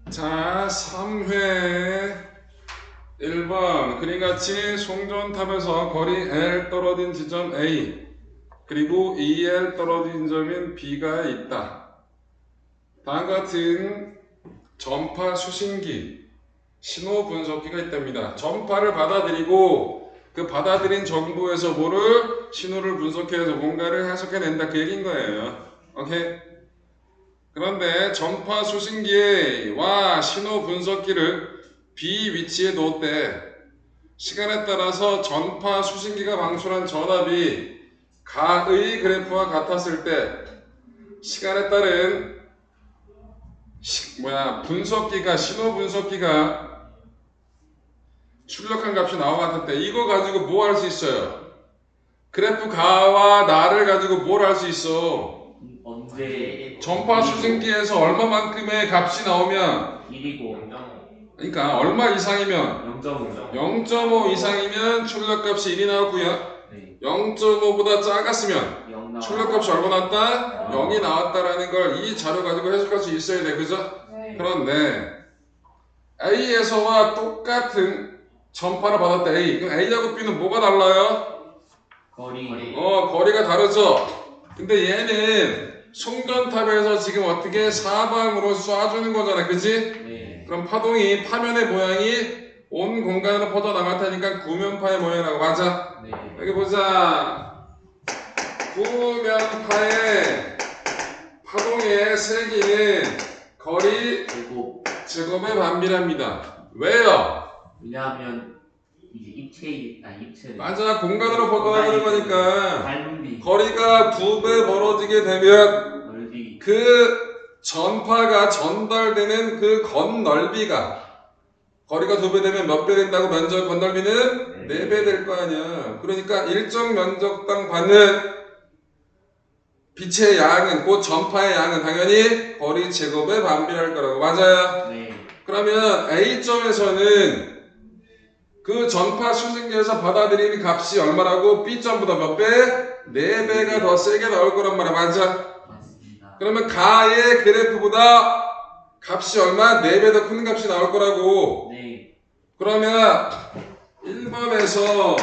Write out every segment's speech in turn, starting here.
자, 3회 1번 그림같이 송전탑에서 거리 L 떨어진 지점 A 그리고 2L 떨어진 지점인 B가 있다. 다음과 같은 전파 수신기, 신호 분석기가 있답니다. 전파를 받아들이고 그 받아들인 정보에서 뭐를 신호를 분석해서 뭔가를 해석해낸다, 그 얘기인 거예요. 오케이? 그런데 전파 수신기와 신호 분석기를 B 위치에 놓을 시간에 따라서 전파 수신기가 방출한 전압이 가의 그래프와 같았을 때 시간에 따른 분석기가, 신호 분석기가 출력한 값이 나와봤을 때 이거 가지고 뭐 할 수 있어요? 그래프 가와 나를 가지고 뭘 할 수 있어? 언제 전파 수신기에서 얼마만큼의 값이 나오면 1이고 그러니까 얼마 이상이면 0.5 0.5 이상이면 출력값이 1이 나왔고요. 네. 0.5보다 작았으면 0 나와. 출력값이 얼마 나왔다? 0이 나왔다라는 걸 이 자료 가지고 해석할 수 있어야 돼. 그죠? 네. 그런데 A에서와 똑같은 전파를 받았다. A. 그럼 A하고 B는 뭐가 달라요? 거리 거리가 다르죠? 근데 얘는 송전탑에서 지금 어떻게 사방으로 쏴주는 거잖아. 그지? 네. 그럼 파동이 파면의 모양이 온 공간으로 퍼져나갈 테니까 구면파의 모양이라고. 맞아? 네. 여기 보자. 구면파의 파동의 세기는 거리 그리고 제곱에 반비례합니다. 왜요? 왜냐하면 이제 입체 맞아. 공간으로 퍼져나가는 거니까 닮비 거리가 2배 벌어지게 되면 넓이 그 전파가 전달되는 그 건널비가, 거리가 2배 되면 몇 배 된다고? 면적 건널비는 4배 될 거 아니야. 그러니까 일정 면적당 받는 빛의 양은, 곧 전파의 양은 당연히 거리 제곱에 반비례할 거라고. 맞아요? 네. 그러면 A점에서는 그 전파 수신기에서 받아들이는 값이 얼마라고? B점보다 몇 배? 4배가 더 세게 나올 거란 말이야. 맞아? 맞습니다. 그러면 가의 그래프보다 값이 얼마? 4배 더 큰 값이 나올 거라고. 네. 그러면 1번에서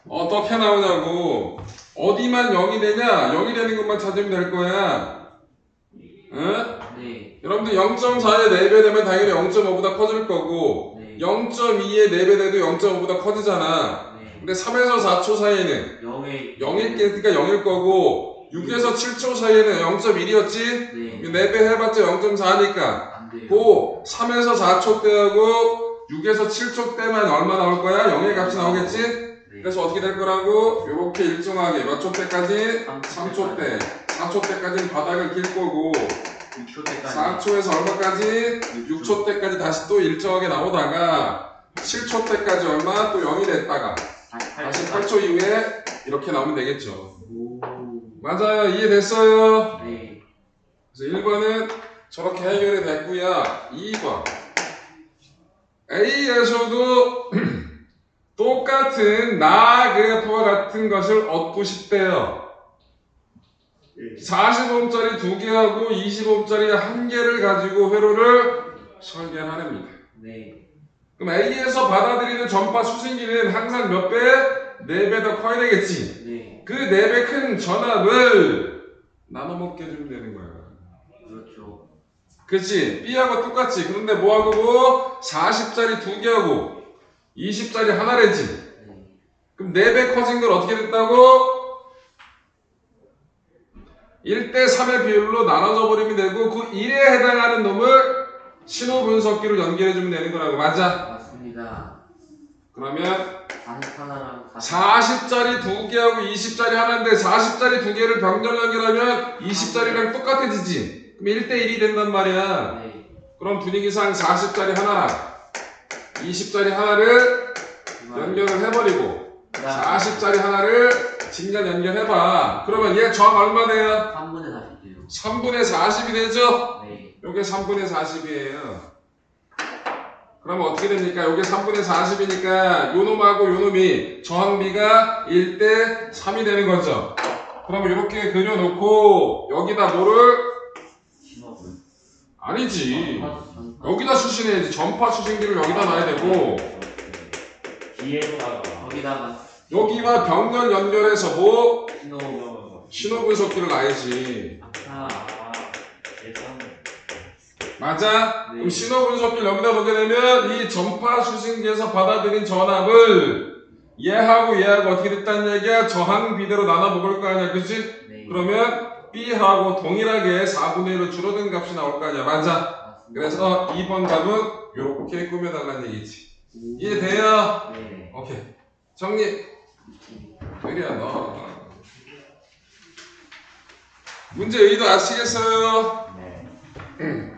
어떻게 나오냐고. 어디만 0이 되냐? 0이 되는 것만 찾으면 될 거야. 응? 네. 여러분들 0.4에 4배 되면 당연히 0.5보다 커질 거고, 네. 0.2에 4배 돼도 0.5보다 커지잖아. 네. 근데 3에서 4초 사이에는 0일 테니까 0일 거고, 6에서 7초 사이에는 0.1이었지? 네. 4배 해봤자 0.4니까. 안 돼요. 그 3에서 4초 때하고 6에서 7초 때만 얼마 나올 거야? 0의 값이 나오겠지? 네. 그래서 어떻게 될 거라고? 요렇게 일정하게 몇 초 때까지? 3초 때. 4초 때까지는 바닥을 길 거고, 6초 때까지 4초에서 얼마까지? 6초 때까지 다시 또 일정하게 나오다가 7초 때까지 얼마? 또 0이 됐다가 다시 8초 이후에 이렇게 나오면 되겠죠. 오. 맞아요. 이해됐어요? 네. 그래서 1번은 저렇게 해결이 됐고요. 2번 A에서도 똑같은 나 그래프와 같은 것을 얻고 싶대요. 40옴짜리 2개하고 20옴짜리 1개를 가지고 회로를 설계하랍니다. 네. 그럼 A에서 받아들이는 전파 수신기는 항상 몇 배? 4배 더 커야 되겠지. 네. 그 4배 큰 전압을 나눠 먹게 해주면 되는 거야. 그렇죠. 그치? B하고 똑같지. 그런데 뭐하고 뭐? 40짜리 2개하고 20짜리 하나래지. 네. 그럼 4배 커진 걸 어떻게 됐다고? 1대3의 비율로 나눠져 버리면 되고, 그 1에 해당하는 놈을 신호 분석기로 연결해주면 되는 거라고. 맞아? 맞습니다. 그러면 40 하나랑 40짜리 2개하고 20짜리 하나인데 40짜리 2개를 병렬 연결하면 20짜리랑 똑같아지지. 그럼 1대1이 된단 말이야. 네. 그럼 분위기상 40짜리 하나랑 20짜리 하나를 연결을 해버리고 40짜리 하나를 직렬 연결해봐. 그러면 얘 정 얼마 돼요? 3분의 40이요. 3분의 40이 되죠? 네. 요게 3분의 40이에요. 그러면 어떻게 됩니까? 요게 3분의 40이니까 요놈하고 요놈이 저항비가 1대 3이 되는 거죠. 그러면 이렇게 그려놓고 여기다 뭐를? 아니지. 전파. 여기다 수신해야지. 전파 수신기를 여기다 놔야 되고 뒤에다가 거기다가 여기와 병렬 연결해서 뭐 신호. 신호 분석기를 놔야지. 아. 예상 맞아? 네. 그럼 신호 분석기를 여기다 놓게 되면 이 전파 수신기에서 받아들인 전압을 얘하고 어떻게 됐다는 얘기야? 저항 비대로 나눠 먹을 거 아니야, 그치? 네. 그러면 B하고 동일하게 4분의 1로 줄어든 값이 나올 거 아니야, 맞아? 맞습니다. 그래서 2번 답은 이렇게 꾸며달라는 얘기지. 이해돼요? 네. 오케이. 정리. 의리야, 너. 문제 의도 아시겠어요? 네.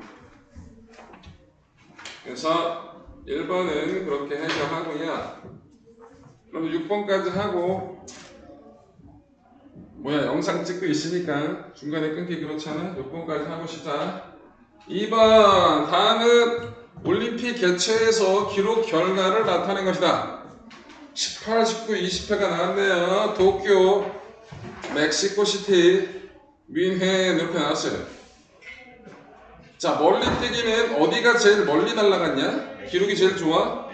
그래서 1번은 그렇게 해결하고요. 그럼 6번까지 하고 영상 찍고 있으니까 중간에 끊기 그렇잖아. 6번까지 하고 시작. 2번 다음은 올림픽 개최에서 기록 결과를 나타낸 것이다. 18, 19, 20회가 나왔네요. 도쿄, 멕시코시티, 뮌헨 이렇게 나왔어요. 자, 멀리 뛰기는 어디가 제일 멀리 날아갔냐? 기록이 제일 좋아?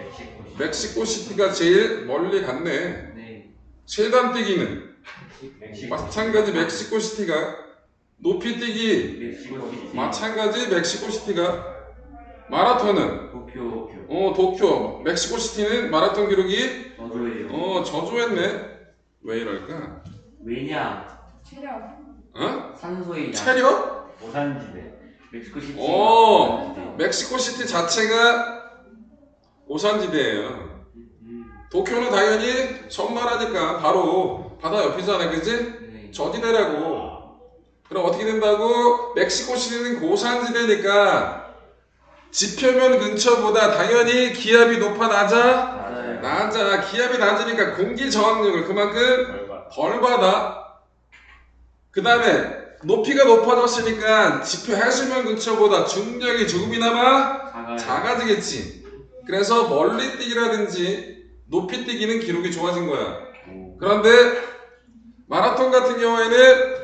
멕시코시티가 제일 멀리 갔네. 네. 최단 뛰기는 멕시코 마찬가지 멕시코시티가, 높이 뛰기 멕시코. 마찬가지 멕시코시티가, 마라톤은 도쿄. 멕시코시티는 마라톤 기록이 저도예요. 저조했네. 왜 이럴까? 왜냐? 체력. 산소의 양. 체력? 오산지대 멕시코시티. 멕시코시티 자체가 오산지대예요. 도쿄는 당연히 선만하니까 바로 바다 옆이잖아, 그지? 네. 저지대라고. 그럼 어떻게 된다고? 멕시코시티는 고산지대니까 지표면 근처보다 당연히 기압이 높아 낮아? 맞아요. 낮아. 기압이 낮으니까 공기 저항력을 그만큼 결과 덜 받아. 그 다음에 높이가 높아졌으니까 지표 해수면 근처보다 중력이 조금이나마 작아지겠지. 그래서 멀리 뛰기라든지 높이 뛰기는 기록이 좋아진 거야. 그런데 마라톤 같은 경우에는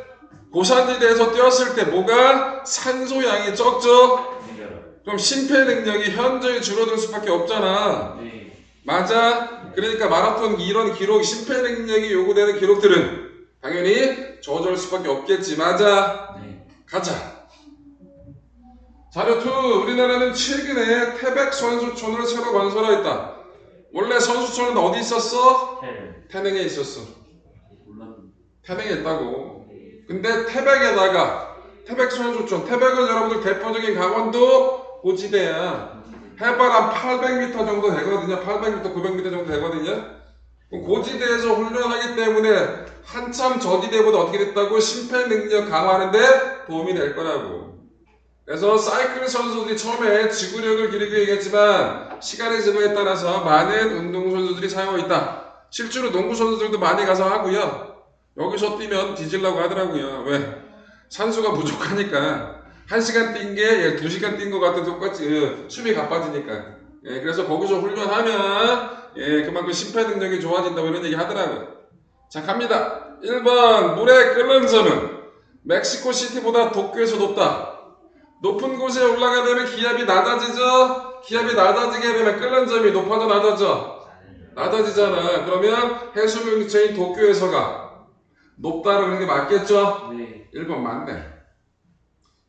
고산지대에서 뛰었을 때 뭐가? 산소 양이 적죠? 그럼 심폐 능력이 현저히 줄어들 수밖에 없잖아. 네. 맞아? 그러니까 마라톤 이런 기록, 심폐 능력이 요구되는 기록들은 당연히 저조할 수밖에 없겠지. 맞아? 네. 가자. 자료 2. 우리나라는 최근에 태백 선수촌을 새로 건설하였다. 원래 선수촌은 어디 있었어? 텔 태릉에 있었어. 몰랐는데. 태릉에 있다고. 근데 태백에다가 태백 선수촌, 태백은 여러분들 대표적인 강원도 고지대야. 해발 한 800m 정도 되거든요. 800m, 900m 정도 되거든요. 그럼 고지대에서 훈련하기 때문에 한참 저지대보다 어떻게 됐다고? 심폐 능력 강화하는데 도움이 될 거라고. 그래서 사이클 선수들이 처음에 지구력을 기르기 얘기했지만 시간의 지나에 따라서 많은 운동 선수들이 사용하고 있다. 실제로 농구 선수들도 많이 가서 하고요. 여기서 뛰면 뒤질라고 하더라고요. 왜? 산소가 부족하니까 1시간 뛴 게 2시간 뛴 것 같은 똑같이 숨이 가빠지니까. 그래서 거기서 훈련하면 그만큼 심폐 능력이 좋아진다고 이런 얘기 하더라고요. 자, 갑니다. 1번 물의 끓는 점은 멕시코시티보다 도쿄에서 높다. 높은 곳에 올라가게 되면 기압이 낮아지죠? 기압이 낮아지게 되면 끓는 점이 높아져 낮아져? 낮아지잖아. 그러면 해수면 근처인 도쿄에서가 높다라고 하는 게 맞겠죠? 네. 1번 맞네.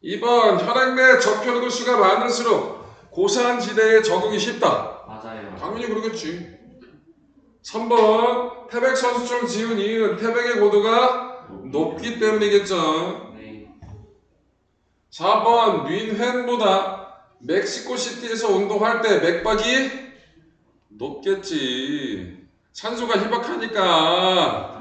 2번 혈액 내 적혈구 수가 많을수록 고산지대에 적응이 쉽다. 맞아요. 당연히 그러겠지. 3번 태백 선수촌을 지은 이유는 태백의 고도가 높기 때문이겠죠. 네. 4번 뮌헨보다 멕시코시티에서 운동할 때 맥박이 높겠지. 산소가 희박하니까.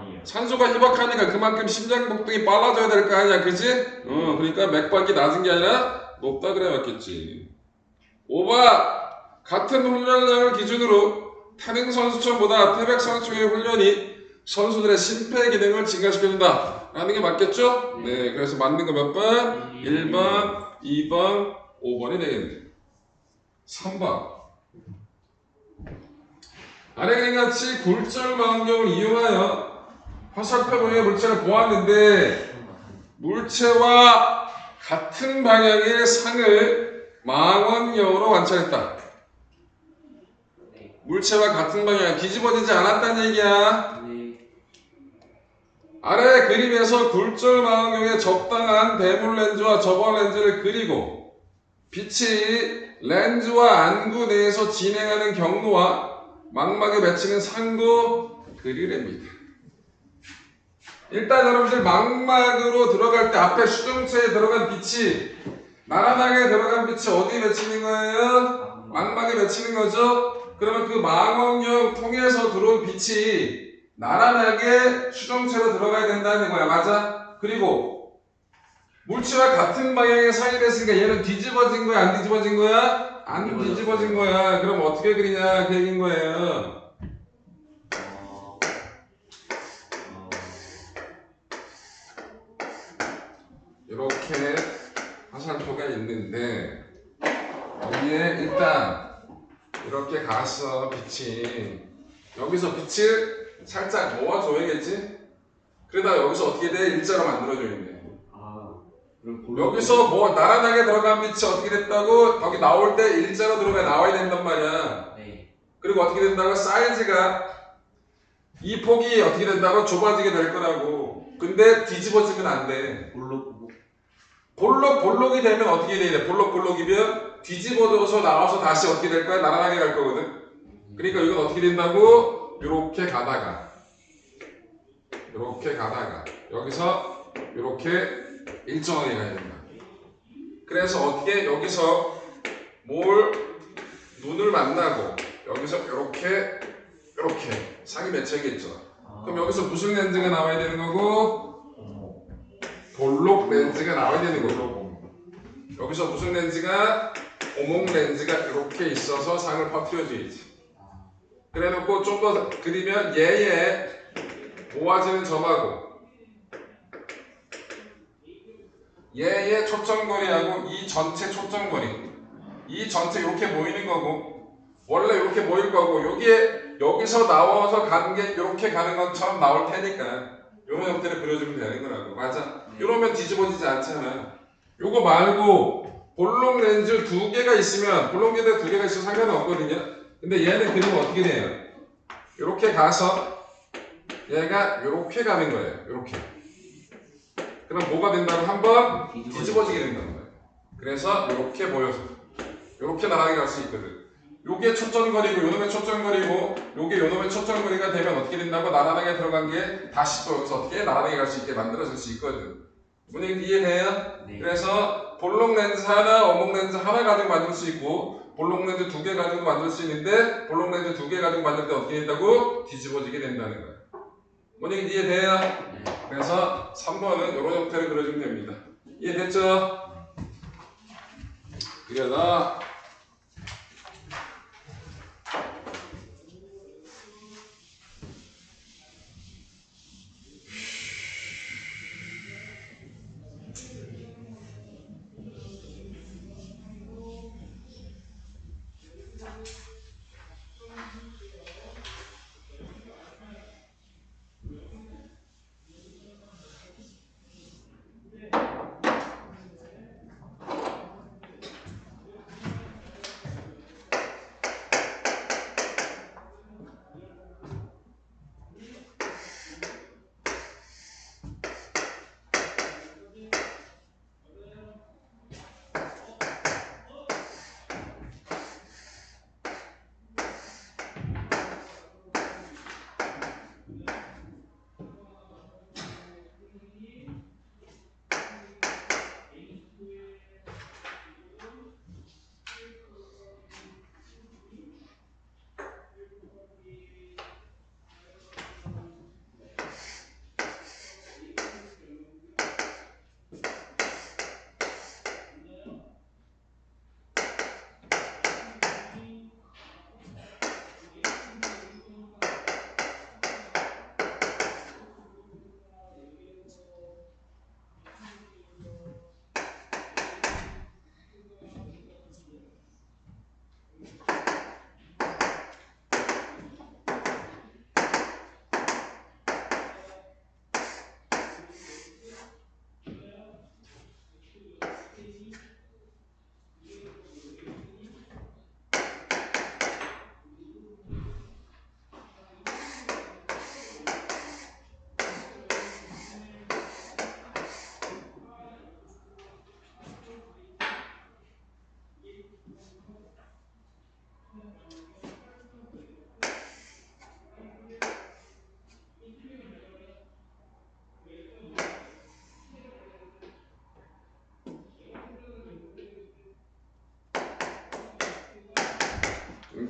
아니에요. 산소가 희박하니까 그만큼 심장 복동이 빨라져야 될 거 아니야, 그지? 그러니까 맥박이 낮은 게 아니라 높다 그래 맞겠지. 5번 같은 훈련량을 기준으로 태릉 선수촌보다 태백 선수촌의 훈련이 선수들의 심폐 기능을 증가시켜준다 라는 게 맞겠죠? 네, 그래서 맞는 거 몇 번? 1번, 2번, 5번이 되겠네. 3번 아래 그림 같이 굴절 망원경을 이용하여 화살표 모양의 물체를 보았는데 물체와 같은 방향의 상을 망원경으로 관찰했다. 네. 물체와 같은 방향, 뒤집어지지 않았다는 얘기야. 네. 아래 그림에서 굴절 망원경에 적당한 대물 렌즈와 접어 렌즈를 그리고 빛이 렌즈와 안구 내에서 진행하는 경로와 망막에 맺히는 상도 그리랍니다. 일단 여러분들 망막으로 들어갈 때 앞에 수정체에 들어간 빛이 나란하게 들어간 빛이 어디에 맺히는 거예요? 망막에 맺히는 거죠? 그러면 그 망원경 통해서 들어온 빛이 나란하게 수정체로 들어가야 된다는 거야. 맞아? 그리고 물체와 같은 방향의 상이 됐으니까 얘는 뒤집어진 거야? 안 뒤집어진 거야? 안 뒤집어진 거야. 그럼 어떻게 그리냐 그 얘기인 거예요. 이렇게 화살표가 있는데 여기에 일단 이렇게 가서 빛이 여기서 빛을 살짝 모아줘야겠지? 그러다 여기서 어떻게 돼? 일자로 만들어줘야겠네. 그럼 여기서 뭐 나란하게 들어간 빛이 어떻게 됐다고? 여기 나올 때 일자로 나와야 된단 말이야. 네. 그리고 어떻게 된다고? 사이즈가 이 폭이 어떻게 된다고? 좁아지게 될 거라고. 근데 뒤집어지면 안 돼. 볼록이 되면 어떻게 돼야 돼? 볼록이면 뒤집어져서 나와서 다시 어떻게 될 거야? 나란하게 갈 거거든. 그러니까 이건 어떻게 된다고? 이렇게 가다가 여기서 이렇게 일정하게 가야 된다. 그래서 어떻게 여기서 눈을 만나고 여기서 이렇게 상이 맺혀야겠죠. 그럼 여기서 무슨 렌즈가 나와야 되는 거고? 볼록 렌즈가 나와야 되는 거고. 여기서 무슨 렌즈가? 오목 렌즈가 이렇게 있어서 상을 퍼뜨려줘야지. 그래 놓고 좀 더 그리면 얘의 모아지는 점하고 얘의 초점거리하고 이 전체 초점거리 이 전체 이렇게 모이는 거고 원래 이렇게 모일 거고 여기서 나와서 가는 게 이렇게 가는 것처럼 나올 테니까 이런 형태를 그려주면 되는 거라고. 맞아? 이러면 뒤집어지지 않잖아. 요거 말고 볼록 렌즈 두 개가 있으면 볼록 렌즈 두 개가 있으면 상관은 없거든요. 근데 얘는 그리면 어떻게 돼요? 이렇게 가서 얘가 이렇게 가는 거예요. 이렇게. 그럼 뭐가 된다고? 한번 뒤집어지게 된다는 거예요. 그래서 이렇게 모여서 이렇게 나란하게 갈 수 있거든. 요게 초점거리고 요놈의 초점거리고 요게 요놈의 초점거리가 되면 어떻게 된다고? 나란하게 들어간 게 다시 또 여기서 어떻게 나란하게 갈 수 있게 만들어질 수 있거든. 문제 이해돼요? 네. 그래서 볼록 렌즈 하나, 어목 렌즈 하나 가지고 만들 수 있고 볼록 렌즈 두 개 가지고 만들 수 있는데 볼록 렌즈 두 개 가지고 만들 때 어떻게 된다고? 뒤집어지게 된다는 거예요. 문제 이해돼요? 네. 그래서 3번은 이런 형태를 그려주면 됩니다. 이해됐죠? 그려놔.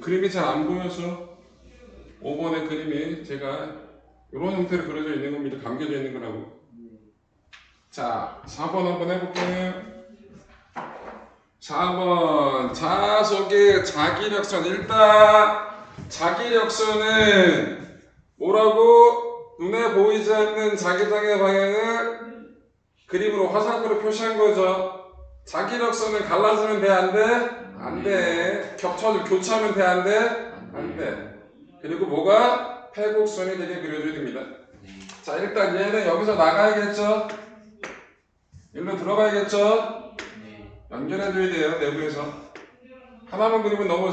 그림이 잘 안 보여서 5번의 그림이 제가 이런 형태로 그려져 있는 겁니다. 감겨져 있는 거라고. 자, 4번 한번 해볼게요. 4번 자석의 자기력선. 일단 자기력선은 뭐라고? 눈에 보이지 않는 자기장의 방향을 그림으로 화살표로 표시한 거죠. 자기력선은 갈라지면 돼, 안 돼? 안 돼. 교차하면 돼, 안 돼? 안 돼. 그리고 뭐가? 패곡선이 되게 그려줘야 됩니다. 자, 일단 얘는 여기서 나가야겠죠? 일로 들어가야겠죠? 연결해줘야 돼요, 내부에서. 하나만 그리면 너무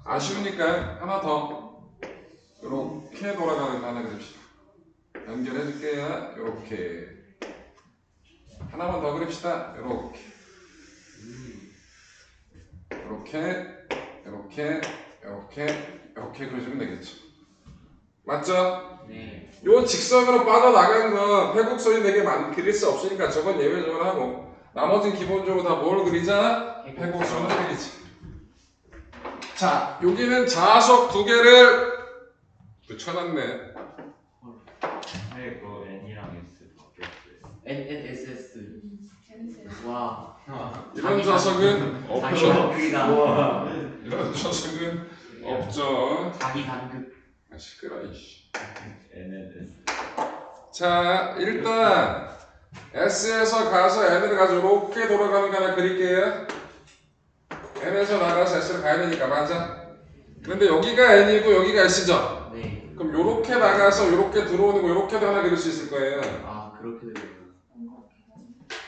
아쉬우니까 하나 더. 이렇게 돌아가는 거 하나 그립시다. 연결해줄게요. 이렇게. 하나만 더 그립시다. 이렇게. 이렇게 그려주면 되겠죠. 맞죠? 네. 요 직선으로 빠져나간 건 패곡선이 되게 그릴 수 없으니까 저건 예외적으로 하고 나머지는 기본적으로 다 뭘 그리자? 패곡선을 그리지. 자, 여기는 자석 두 개를 붙여놨네. 네, 그 N이랑 S 바뀌었어요. NSS. 와. 이런 자석은 자기 없죠. 단극이다. 우와. 이런 자석은 없죠. 자기 단극. 아, 시끄러 이씨. N은 S. 자, 일단 S에서 가서 N을 가서 이렇게 돌아가는 거 하나 그릴게요. N에서 나가서 S를 가야 되니까 맞아? 근데 여기가 N이고 여기가 S죠? 네. 그럼 요렇게 나가서 요렇게 들어오는 거 요렇게도 하나 그릴 수 있을 거예요. 아 그렇게 되구나.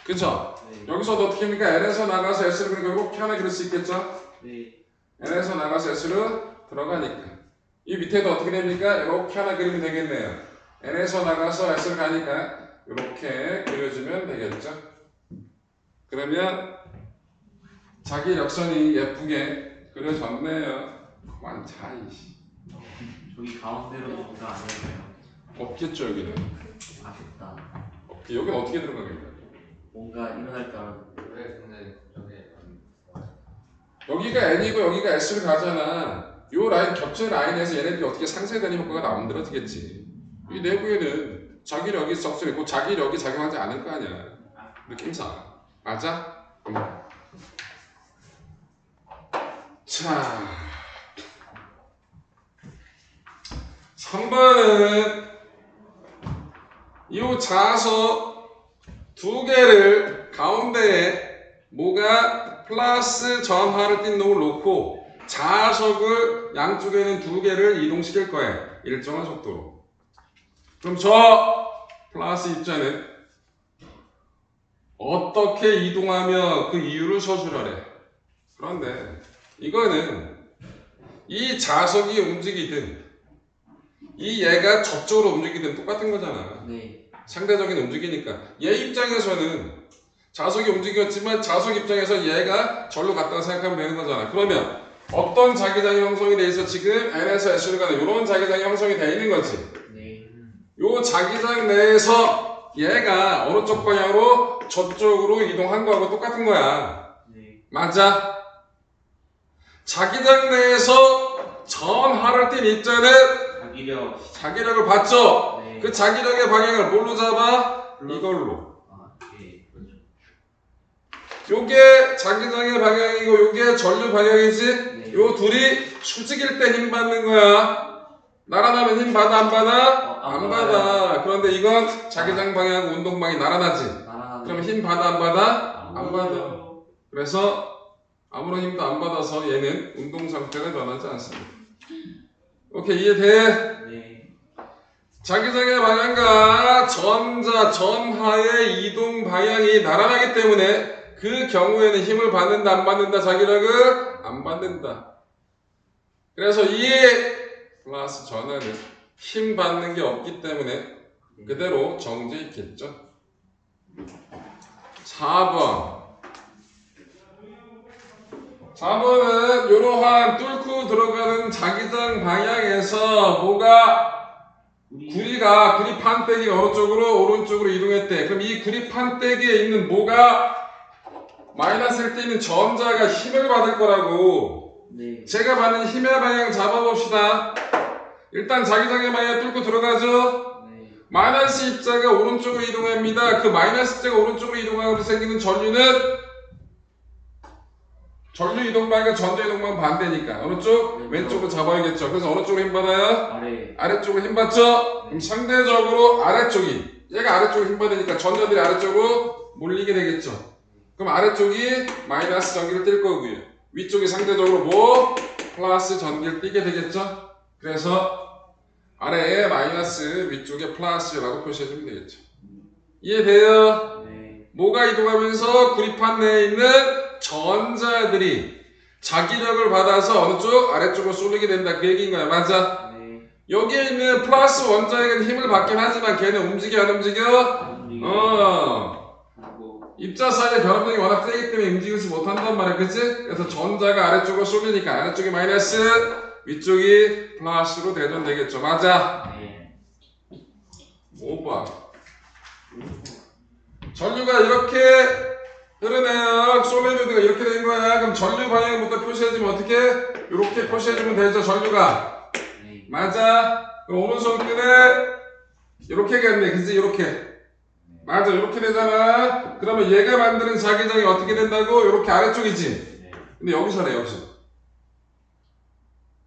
그쵸? 네. 여기서도 어떻게 합니까? N에서 나가서 S를 그리고 요렇게 하나 그릴 수 있겠죠? 네. N에서 나가서 S로 들어가니까 이 밑에도 어떻게 됩니까? 이렇게 하나 그리면 되겠네요. N에서 나가서 S를 가니까 이렇게 그려주면 되겠죠. 그러면 자기 역선이 예쁘게 그려졌네요. 그만 자 이씨. 저기 가운데로 뭔가 안 해요. 없겠죠 여기는. 아쉽다. 여기는 어떻게 들어가겠냐? 뭔가 일어날 줄 알았는데. 왜 근데 저게 여기가 N이고 여기가 S를 가잖아. 요 라인 겹쳐 라인에서 얘네들이 어떻게 상쇄되는 효과가 만들어지겠지. 이 내부에는 자기력이 썩소리 있고 자기력이 작용하지 않을 거 아니야. 느낌상. 맞아? 자, 3번은 이 자석 두 개를 가운데에 뭐가 플러스 전하를 띈 놈을 놓고 자석을 양쪽에는 두 개를 이동시킬 거예요. 일정한 속도로. 그럼 저 플러스 입자는 어떻게 이동하며 그 이유를 서술하래. 그런데 이거는 이 자석이 움직이든 이 얘가 저쪽으로 움직이든 똑같은 거잖아. 네. 상대적인 움직이니까 얘 입장에서는 자석이 움직였지만 자석 입장에서 얘가 절로 갔다고 생각하면 되는 거잖아. 그러면 어떤 자기장이 형성이 돼 있어? 지금 N에서 S로 가는 이런 자기장이 형성이 돼 있는 거지. 네. 요 자기장 내에서 얘가 어느 쪽 방향으로 저쪽으로 이동한 거하고 똑같은 거야. 네. 맞아? 자기장 내에서 전하를 띈 입자는 자기력을 받죠? 네. 그 자기력의 방향을 뭘로 잡아? 플러스. 이걸로. 아, 네. 그렇죠. 요게 자기장의 방향이고 요게 전류 방향이지? 네. 요 둘이 수직일 때 힘 받는 거야. 나란하면 힘 받아 안 받아? 안 받아. 그런데 이건 자기장 방향 운동방이 나란하지. 그럼 힘 받아 안 받아? 안 받아. 그래서 아무런 힘도 안 받아서 얘는 운동 상태가 변하지 않습니다. 오케이, 이해돼? 네. 자기장의 방향과 전하의 이동 방향이 나란하기 때문에 그 경우에는 힘을 받는다 안 받는다? 자기력을 안 받는다. 그래서 이 플러스 전하는 힘 받는 게 없기 때문에 그대로 정제 있겠죠. 4번은 이러한 뚫고 들어가는 자기장 방향에서 뭐가 구리 판때기가 어느 쪽으로? 오른쪽으로 이동했대. 그럼 이 구리 판때기에 있는 뭐가 마이너스일 때 있는 전자가 힘을 받을 거라고. 네. 제가 받는 힘의 방향 잡아봅시다. 일단 자기장의 방향 뚫고 들어가죠. 네. 마이너스 입자가 오른쪽으로 이동합니다. 그 마이너스 입자가 오른쪽으로 이동하면서 생기는 전류는 전류 이동 방향과 전자 이동 방향 반대니까 어느 쪽? 왼쪽으로 잡아야겠죠. 그래서 어느 쪽으로 힘 받아요? 아래. 아래쪽으로 힘 받죠? 그럼 상대적으로 아래쪽이 얘가 아래쪽으로 힘 받으니까 전자들이 아래쪽으로 몰리게 되겠죠. 그럼 아래쪽이 마이너스 전기를 띌 거고요. 위쪽이 상대적으로 뭐? 플러스 전기를 띠게 되겠죠. 그래서 아래에 마이너스 위쪽에 플러스라고 표시해주면 되겠죠. 이해돼요? 네. 뭐가 이동하면서 구리판 내에 있는 전자들이 자기력을 받아서 어느 쪽? 아래쪽으로 쏠리게 된다. 그 얘기인 거야. 맞아? 네. 여기에 있는 플러스 원자에게는 힘을 받긴 하지만 걔는 움직여 안 움직여? 그리고 입자 사이의 결합력이 워낙 세기 때문에 움직이지 못한단 말이야. 그치? 그래서 전자가 아래쪽으로 쏠리니까 아래쪽이 마이너스 위쪽이 플러스로 대전되겠죠. 맞아? 네. 5번 전류가 이렇게 흐르네요. 솔레노드가 이렇게 된 거야. 그럼 전류 방향부터 표시해주면 어떻게? 이렇게 표시해주면 되죠. 전류가. 네. 맞아. 그럼 오른손 끝에 이렇게 갔네. 그치? 이렇게. 맞아. 이렇게 되잖아. 그러면 얘가 만드는 자기장이 어떻게 된다고? 이렇게 아래쪽이지. 네. 근데 여기서래. 여기서.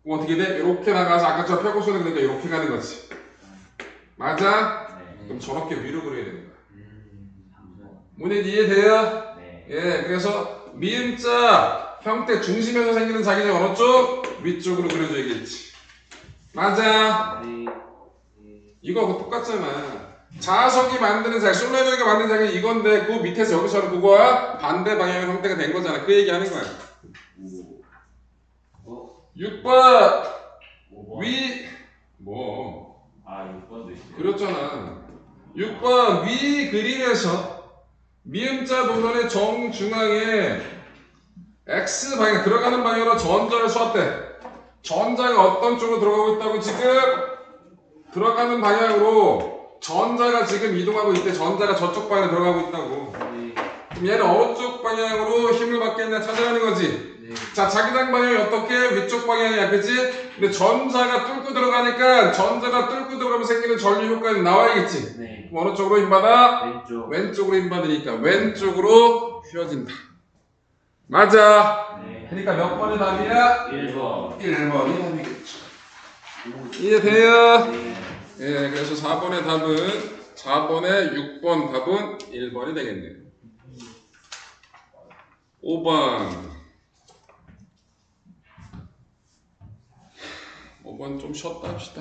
그럼 어떻게 돼? 이렇게 나가서 아까처럼 펴고서는 그러니까 이렇게 가는 거지. 맞아? 네. 그럼 저렇게 위로 그려야 되는 거야. 잠시만요. 문제 이해돼요? 네. 예, 그래서 미음자 형태 중심에서 생기는 자기장 어느 쪽? 위쪽으로 그려줘야겠지. 맞아. 네. 네. 이거하고 똑같잖아. 자석이 만드는 자기, 솔레노이가 만드는 자기 이건데 그 밑에서 여기서는 그거와 반대 방향의 형태가 된 거잖아. 그 얘기하는 거야. 어? 6번 5번. 위 뭐? 아 6번도 있어요. 그렸잖아. 6번 위 그림에서 미음자 노선의 정중앙에 X 방향 들어가는 방향으로 전자를 쏘았대. 전자가 어떤 쪽으로 들어가고 있다고 지금? 들어가는 방향으로 전자가 지금 이동하고 있대. 전자가 저쪽 방향으로 들어가고 있다고. 네. 그럼 얘는 어느 쪽 방향으로 힘을 받겠냐 찾아가는 거지. 네. 자, 자기장 방향이 어떻게? 위쪽 방향이야, 그치? 근데 전자가 뚫고 들어가니까 전자가 뚫고 들어가면 생기는 전류 효과는 나와야겠지. 네. 그럼 어느 쪽으로 힘받아? 왼쪽. 왼쪽으로 힘받으니까 왼쪽으로 휘어진다. 맞아. 네. 그러니까 몇 번의 답이야? 1번. 1번이 답이겠죠. 이해돼요? 네. 예, 그래서 4번의 답은 4번의 6번 답은 1번이 되겠네요. 5번. 5번 좀 쉬었다 합시다.